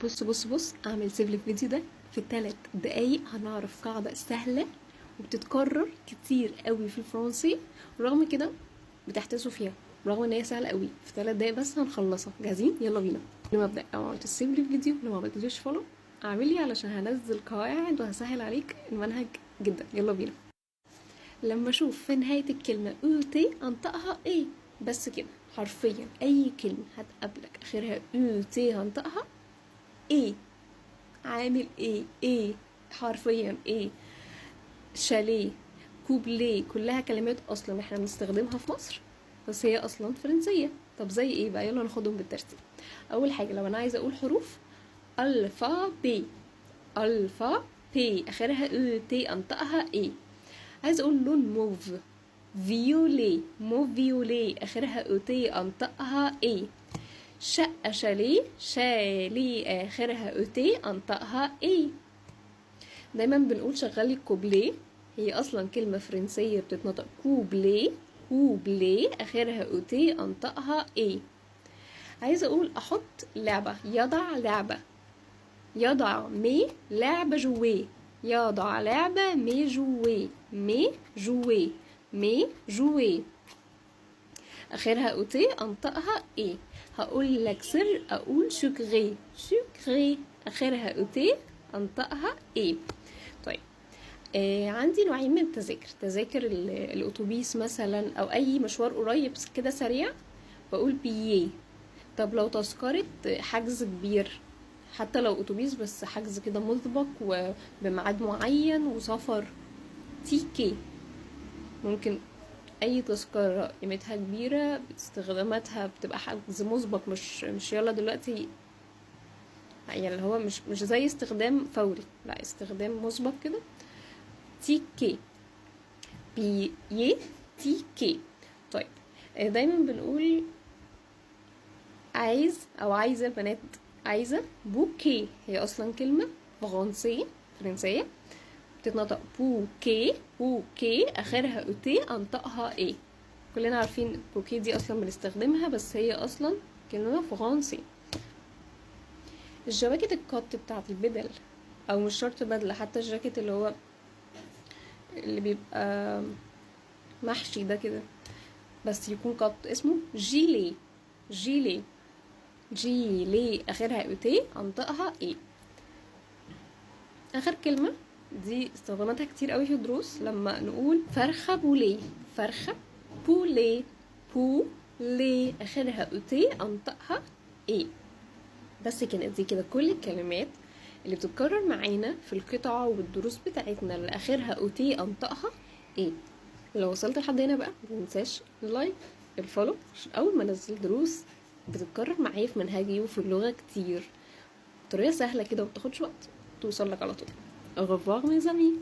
بص اعمل سيف للفيديو ده. في 3 دقايق هنعرف قاعدة سهلة وبتتكرر كتير قوي في الفرنسي، رغم كده بتحتسوا فيها رغم ان هي سهلة قوي. في 3 دقايق بس هنخلصها. جاهزين؟ يلا بينا. لما ابدا لو عملت السيف للفيديو، لو ما عملتليش فولو اعمل لي علشان هنزل قواعد وهسهل عليك المنهج جدا. يلا بينا. لما اشوف في نهاية الكلمة او تي انطقها ايه، بس كده. حرفيا اي كلمة هتقابلك اخرها او تي هنطقها ايه. عامل ايه حرفيا ايه. شاليه، كوبليه، كلها كلمات اصلا احنا بنستخدمها في مصر بس هي اصلا فرنسيه. طب زي ايه بقى؟ يلا ناخدهم بالترتيب. اول حاجه لو انا عايزه اقول حروف، الفا بي. الفا بي اخرها او تي انطقها ايه. عايزه اقول لون موف، فيولي. موف فيولي اخرها او تي انطقها ايه. شقه، شاليه، شاليه اخرها او تي انطقها ايه. دايما بنقول شغلي كوبليه، هي اصلا كلمه فرنسيه بتتنطق كوبليه. كوبليه اخرها اوتي انطقها ايه. عايزه اقول احط لعبه، يضع لعبه. يضع مي لعبه جوي. يضع لعبه مي جوي. مي جوي. مي جوي اخرها اوتي انطقها ايه. هقول لك سر، اقول شكري. شكري اخرها اوتي انطقها ايه. طيب عندي نوعين من التذاكر. تذاكر الاتوبيس مثلا او اي مشوار قريب كده سريع بقول بييه. طب لو تذكرة حجز كبير، حتى لو اتوبيس بس حجز كده مسبق وبميعاد معين وسفر، تيكي. ممكن اي تذكرة قيمتها كبيرة استخداماتها بتبقى حجز مسبق، مش يلا دلوقتي، يعني اللي هو مش زي استخدام فوري، لا استخدام مسبق كده. تيكي، بيي، تيكي. طيب دايما بنقول عايز او عايزه. بنات عايزه بوكي، هي اصلا كلمه فرنسيه بتتنطق بوكي. بوكي اخرها اوتي انطقها ايه. كلنا عارفين بوكي دي اصلا بنستخدمها بس هي اصلا كلمه فرنسي. الجواكت الكات بتاعت البدل، او مش شرط بدله، حتى الجاكيت اللي هو اللي بيبقى محشي ده كده بس يكون قط، اسمه جيلي. جيلي. جيلي اخرها اوتي انطقها ايه. اخر كلمه دي استخداماتها كتير قوي في الدروس، لما نقول فرخه بولي. فرخه بولي. بولي اخرها اوتي انطقها ايه. بس كده. دي كده كل الكلمات اللي بتتكرر معانا في القطعه والدروس بتاعتنا اللي اخرها اوتي انطقها ايه. لو وصلت لحد هنا بقى متنساش اللايك، الفولو، عشان اول ما انزل دروس بتتكرر معايا في منهجي وفي اللغه كتير بطريقه سهله كده ومبتاخدش وقت توصل لك على طول. au revoir mes amis.